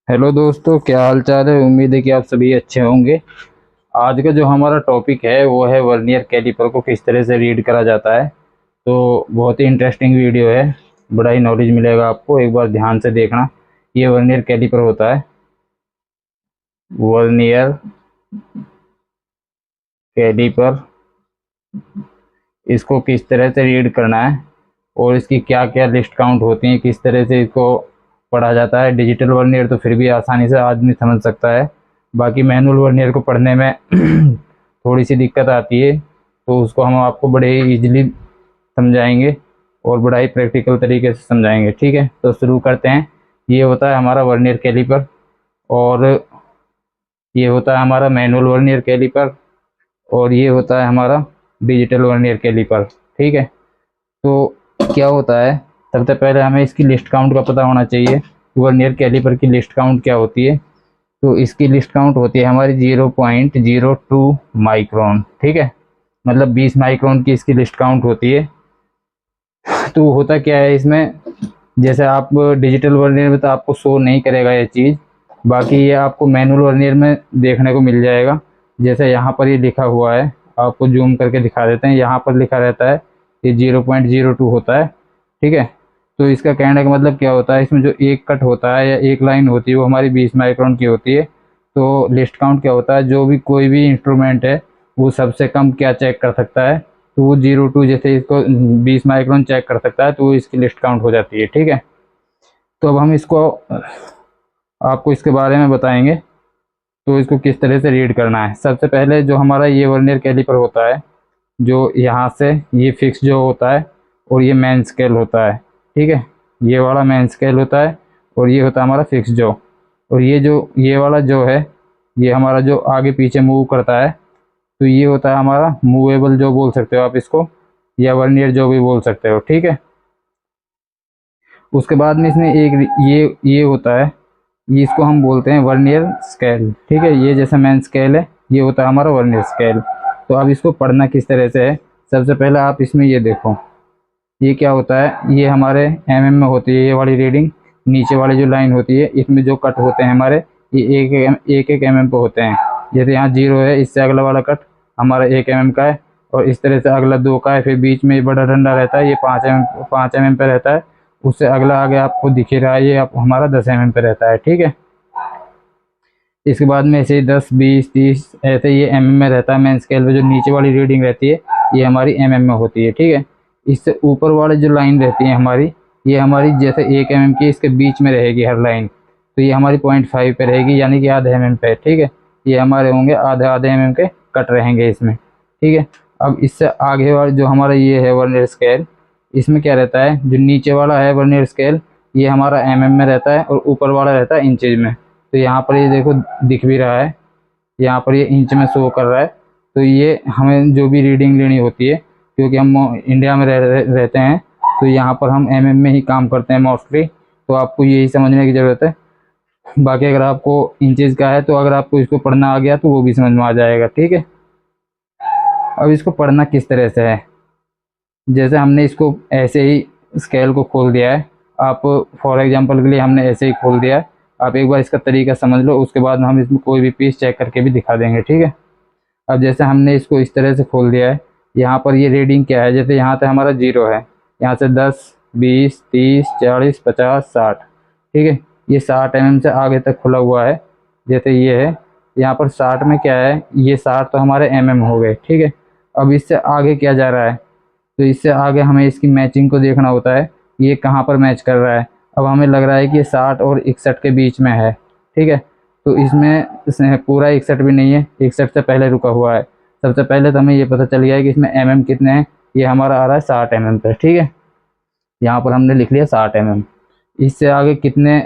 Hello दोस्तों, क्या हाल चाल है। उम्मीद है कि आप सभी अच्छे होंगे। आज का जो हमारा टॉपिक है वो है वर्नियर कैलिपर को किस तरह से रीड करा जाता है। तो बहुत ही इंटरेस्टिंग वीडियो है। बड़ा ही नॉलेज मिलेगा आपको, एक बार ध्यान से देखना। ये वर्नियर कैलिपर होता है। वर्नियर कैलिपर, इसको किस तरह से रीड करना है और इसकी क्या क्या लिस्ट काउंट होती हैं, किस तरह से इसको पढ़ा जाता है। डिजिटल वर्नियर तो फिर भी आसानी से आदमी समझ सकता है, बाकी मैनुअल वर्नियर को पढ़ने में थोड़ी सी दिक्कत आती है। तो उसको हम आपको बड़े ही ईजिली समझाएंगे और बड़ा ही प्रैक्टिकल तरीके से समझाएंगे। ठीक है, तो शुरू करते हैं। ये होता है हमारा वर्नियर कैलिपर, और ये होता है हमारा मैनुअल वर्नियर कैलिपर, और ये होता है हमारा डिजिटल वर्नियर कैलिपर। ठीक है, तो क्या होता है, सबसे पहले हमें इसकी लिस्ट काउंट का पता होना चाहिए। वर्नियर कैलिपर की लिस्ट काउंट क्या होती है। तो इसकी लिस्ट काउंट होती है हमारी 0.02 माइक्रोन। ठीक है, मतलब 20 माइक्रोन की इसकी लिस्ट काउंट होती है। तो होता क्या है इसमें, जैसे आप डिजिटल वर्नियर में तो आपको शो नहीं करेगा ये चीज़, बाकी ये आपको मैनुअल वर्नियर में देखने को मिल जाएगा। जैसे यहाँ पर ये लिखा हुआ है, आपको जूम करके दिखा देते हैं। यहाँ पर लिखा रहता है ये 0.02 होता है। ठीक है, तो इसका कहने का मतलब क्या होता है, इसमें जो एक कट होता है या एक लाइन होती है वो हमारी 20 माइक्रोन की होती है। तो लिस्ट काउंट क्या होता है, जो भी कोई भी इंस्ट्रूमेंट है वो सबसे कम क्या चेक कर सकता है, तो वो 0.2, जैसे इसको 20 माइक्रोन चेक कर सकता है तो वो इसकी लिस्ट काउंट हो जाती है। ठीक है, तो अब हम इसको आपको इसके बारे में बताएंगे। तो इसको किस तरह से रीड करना है, सबसे पहले जो हमारा ये वर्नियर कैलिपर होता है, जो यहाँ से ये फिक्स जो होता है और ये मेन स्केल होता है। ठीक है, ये वाला मेन स्केल होता है और ये होता है हमारा फिक्स जो। और ये जो ये वाला जो है, ये हमारा जो आगे पीछे मूव करता है, तो ये होता है हमारा मूवेबल जो बोल सकते हो आप इसको, या वर्नियर जो भी बोल सकते हो। ठीक है, उसके बाद में इसमें एक ये होता है, ये इसको हम बोलते हैं वर्नियर स्केल। ठीक है, ये जैसे मेन स्केल है, ये होता है हमारा वर्नियर स्केल। तो अब इसको पढ़ना किस तरह से है, सबसे पहले आप इसमें ये देखो, ये क्या होता है, ये हमारे एमएम में होती है ये वाली रीडिंग। नीचे वाली जो लाइन होती है इसमें जो कट होते हैं हमारे, ये एक एमएम पे होते हैं। जैसे यहाँ 0 है, इससे अगला वाला कट हमारा 1 एमएम का है, और इस तरह से अगला 2 का है। फिर बीच में बड़ा डंडा रहता है, ये 5 एमएम पे रहता है। उससे अगला आगे आपको दिख ही रहा है, ये आप हमारा 10 एमएम पे रहता है। ठीक है, इसके बाद में ऐसे 10, 20, 30 ऐसे ये एमएम में रहता है। मेन स्केल पे जो नीचे वाली रीडिंग रहती है ये हमारी एमएम में होती है। ठीक है, इससे ऊपर वाले जो लाइन रहती है हमारी, ये हमारी जैसे 1 एमएम की इसके बीच में रहेगी हर लाइन, तो ये हमारी 0.5 पे रहेगी, यानी कि आधे एमएम पे। ठीक है, ये हमारे होंगे आधे आधे एमएम के कट रहेंगे इसमें। ठीक है, अब इससे आगे वाला जो हमारा ये है वर्नियर स्केल, इसमें क्या रहता है, जो नीचे वाला है वर्नियर स्केल ये हमारा एमएम में रहता है और ऊपर वाला रहता है इंचेज में। तो यहाँ पर ये देखो दिख भी रहा है, यहाँ पर ये इंच में शो कर रहा है। तो ये हमें जो भी रीडिंग लेनी होती है, क्योंकि हम इंडिया में रहते हैं, तो यहाँ पर हम एमएम में ही काम करते हैं मोस्टली। तो आपको यही समझने की ज़रूरत है। बाकी अगर आपको इंचेस का है तो अगर आपको इसको पढ़ना आ गया तो वो भी समझ में आ जाएगा। ठीक है, अब इसको पढ़ना किस तरह से है, जैसे हमने इसको ऐसे ही स्केल को खोल दिया है, आप फॉर एग्जांपल के लिए हमने ऐसे ही खोल दिया है। आप एक बार इसका तरीका समझ लो, उसके बाद हम इसमें कोई भी पीस चेक करके भी दिखा देंगे। ठीक है, अब जैसे हमने इसको इस तरह से खोल दिया है, यहाँ पर ये रीडिंग क्या है, जैसे यहाँ से हमारा 0 है, यहाँ से 10, 20, 30, 40, 50, 60। ठीक है, ये 60 एमएम से आगे तक खुला हुआ है। जैसे ये है, यहाँ पर 60 में क्या है, ये 60 तो हमारे एमएम हो गए। ठीक है, अब इससे आगे क्या जा रहा है, तो इससे आगे हमें इसकी मैचिंग को देखना होता है, ये कहाँ पर मैच कर रहा है। अब हमें लग रहा है कि ये 60 और 61 के बीच में है। ठीक है, तो इसमें पूरा 61 भी नहीं है, 61 से पहले रुका हुआ है। सबसे पहले तो हमें ये पता चल गया है कि इसमें एमएम कितने हैं, ये हमारा आ रहा है 60 एमएम पे। ठीक है, यहाँ पर हमने लिख लिया 60 एमएम। इससे आगे कितने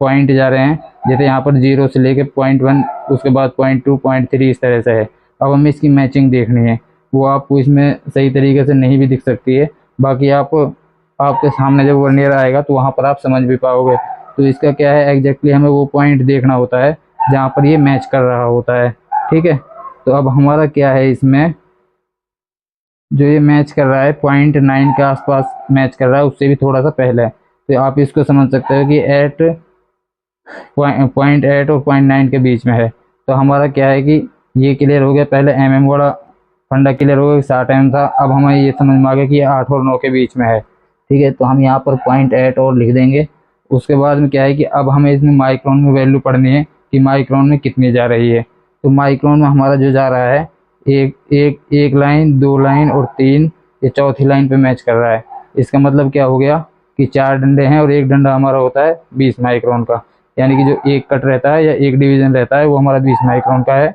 पॉइंट जा रहे हैं, जैसे यहाँ पर 0 से लेके 0.1, उसके बाद 0.2, 0.3, इस तरह से है। अब हमें इसकी मैचिंग देखनी है, वो आपको इसमें सही तरीके से नहीं भी दिख सकती है। बाकी आपके सामने जब वर्नियर आएगा तो वहाँ पर आप समझ भी पाओगे। तो इसका क्या है, एग्जैक्टली हमें वो पॉइंट देखना होता है जहाँ पर ये मैच कर रहा होता है। ठीक है, तो अब हमारा क्या है, इसमें जो ये मैच कर रहा है 0.9 के आसपास मैच कर रहा है, उससे भी थोड़ा सा पहले है। तो आप इसको समझ सकते हो कि एट 0.8 और 0.9 के बीच में है। तो हमारा क्या है कि ये क्लियर हो गया, पहले mm वाला फंडा क्लियर हो गया 60 था, अब हमें ये समझ में आ गया कि ये 8 और 9 के बीच में है। ठीक है, तो हम यहाँ पर 0.8 और लिख देंगे। उसके बाद में क्या है कि अब हमें इसमें माइक्रोन में वैल्यू पढ़नी है कि माइक्रोन में कितनी जा रही है। तो माइक्रोन में हमारा जो जा रहा है एक लाइन, 2 लाइन और 3, ये चौथी लाइन पे मैच कर रहा है। इसका मतलब क्या हो गया कि 4 डंडे हैं और एक डंडा हमारा होता है 20 माइक्रोन का, यानी कि जो एक कट रहता है या एक डिवीजन रहता है वो हमारा 20 माइक्रोन का है।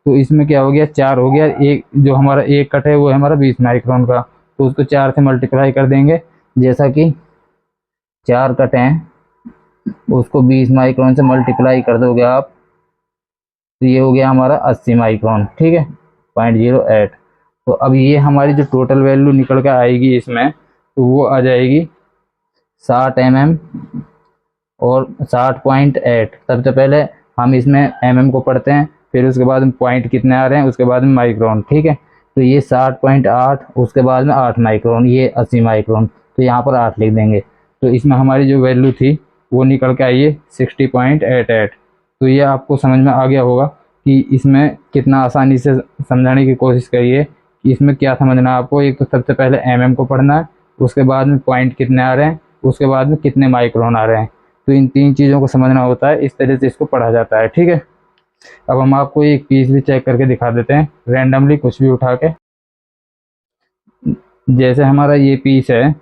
तो इसमें क्या हो गया, 4 हो गया, एक जो हमारा एक कट है वो है हमारा 20 माइक्रोन का, तो उसको 4 से मल्टीप्लाई कर देंगे। जैसा कि 4 कट हैं उसको 20 माइक्रोन से मल्टीप्लाई कर दोगे आप, तो ये हो गया हमारा 80 माइक्रोन। ठीक है, 0.08। तो अब ये हमारी जो टोटल वैल्यू निकल कर आएगी इसमें, तो वो आ जाएगी 60 mm और 60.8। सबसे पहले हम इसमें को पढ़ते हैं, फिर उसके बाद में पॉइंट कितने आ रहे हैं, उसके बाद में माइक्रोन। ठीक है, तो ये 60.8, उसके बाद में 8 माइक्रोन, ये 80 माइक्रोन, तो यहाँ पर 8 लिख देंगे। तो इसमें हमारी जो वैल्यू थी वो निकल के आई है 60.88। तो ये आपको समझ में आ गया होगा कि इसमें कितना आसानी से समझाने की कोशिश करिए कि इसमें क्या समझना है आपको। एक तो सबसे पहले को पढ़ना है, उसके बाद में पॉइंट कितने आ रहे हैं, उसके बाद में कितने माइक्रोन आ रहे हैं। तो इन 3 चीज़ों को समझना होता है, इस तरह से इसको पढ़ा जाता है। ठीक है, अब हम आपको एक पीस भी चेक करके दिखा देते हैं, रैंडमली कुछ भी उठा के। जैसे हमारा ये पीस है,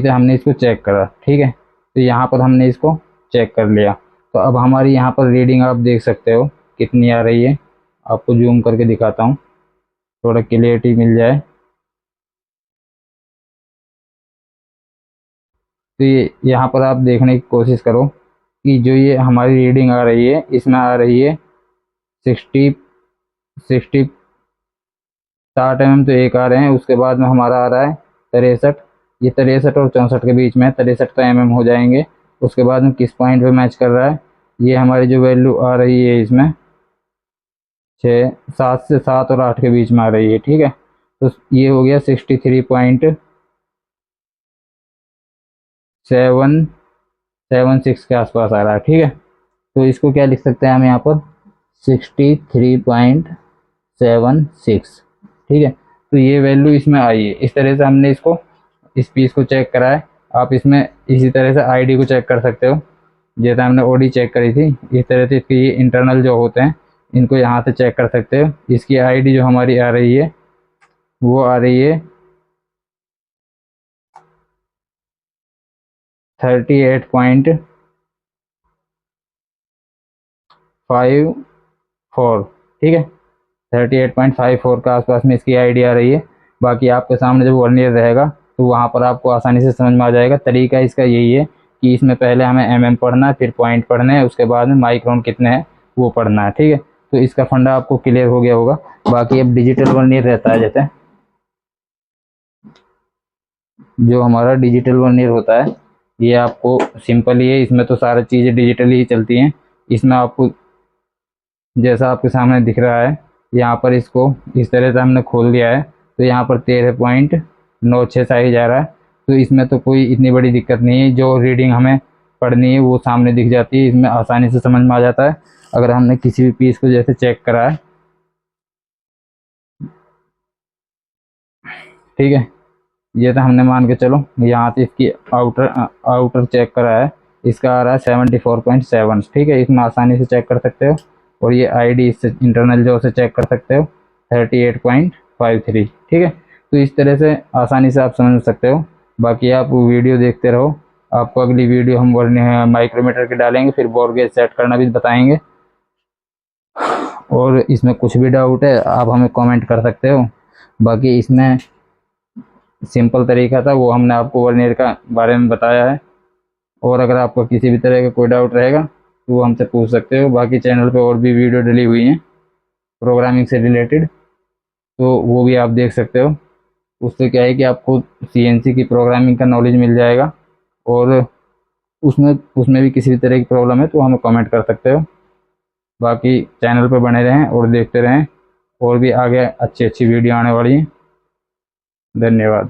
हमने इसको चेक करा। ठीक है, तो यहाँ पर हमने इसको चेक कर लिया। तो अब हमारी यहाँ पर रीडिंग आप देख सकते हो कितनी आ रही है। आपको जूम करके दिखाता हूँ, थोड़ा क्लियरिटी मिल जाए। तो ये यहाँ पर आप देखने की कोशिश करो कि जो ये हमारी रीडिंग आ रही है, इसमें आ रही है 60 60 mm तो एक आ रहे हैं, उसके बाद में हमारा आ रहा है 63। ये 63 और 64 के बीच में है, 63 तो हो जाएंगे। उसके बाद में किस पॉइंट पे मैच कर रहा है, ये हमारी जो वैल्यू आ रही है इसमें 7 से 7 और 8 के बीच में आ रही है। ठीक है, तो ये हो गया 63.776 के आसपास आ रहा है। ठीक है, तो इसको क्या लिख सकते हैं हम यहाँ पर, 63.76। ठीक है, तो ये वैल्यू इसमें आई है। इस तरह से हमने इसको, इस पीस को चेक करा है। आप इसमें इसी तरह से आईडी को चेक कर सकते हो, जैसे हमने ओडी चेक करी थी, इस तरह से इसके ये इंटरनल जो होते हैं इनको यहाँ से चेक कर सकते हो। इसकी आईडी जो हमारी आ रही है वो आ रही है 38.54। ठीक है, 38.54 के आसपास में इसकी आईडी आ रही है। बाकी आपके सामने जब वर्नियर रहेगा तो वहाँ पर आपको आसानी से समझ में आ जाएगा। तरीका इसका यही है कि इसमें पहले हमें पढ़ना है, फिर पॉइंट पढ़ना है, उसके बाद में माइक्रोन कितने हैं वो पढ़ना है। ठीक है, तो इसका फंडा आपको क्लियर हो गया होगा। बाकी अब डिजिटल वर्नियर रहता है, जैसे जो हमारा डिजिटल वर्नियर होता है, ये आपको सिंपल ही है, इसमें तो सारी चीज़ें डिजिटली ही चलती हैं। इसमें आपको जैसा आपके सामने दिख रहा है, यहाँ पर इसको इस तरह से हमने खोल दिया है, तो यहाँ पर 13.96 साइज आ रहा है। तो इसमें तो कोई इतनी बड़ी दिक्कत नहीं है, जो रीडिंग हमें पढ़नी है वो सामने दिख जाती है, इसमें आसानी से समझ में आ जाता है। अगर हमने किसी भी पीस को जैसे चेक करा है, ठीक है, ये तो हमने मान के चलो यहाँ से इसकी आउटर चेक करा है, इसका आ रहा है 74.7। ठीक है, इसमें आसानी से चेक कर सकते हो। और ये आईडी इससे इंटरनल जो से चेक कर सकते हो 38.53। ठीक है, तो इस तरह से आसानी से आप समझ सकते हो। बाकी आप वीडियो देखते रहो, आपको अगली वीडियो हम माइक्रोमीटर के डालेंगे, फिर बोर गेज सेट करना भी बताएंगे। और इसमें कुछ भी डाउट है आप हमें कमेंट कर सकते हो। बाकी इसमें सिंपल तरीका था, वो हमने आपको वर्नियर का बारे में बताया है। और अगर आपको किसी भी तरह का कोई डाउट रहेगा तो वो हमसे पूछ सकते हो। बाकी चैनल पे और भी वीडियो डली हुई हैं प्रोग्रामिंग से रिलेटेड, तो वो भी आप देख सकते हो। उससे क्या है कि आपको सीएनसी की प्रोग्रामिंग का नॉलेज मिल जाएगा। और उसमें उसमें भी किसी भी तरह की प्रॉब्लम है तो हमें कमेंट कर सकते हो। बाकी चैनल पर बने रहें और देखते रहें, और भी आगे अच्छी अच्छी वीडियो आने वाली हैं। धन्यवाद।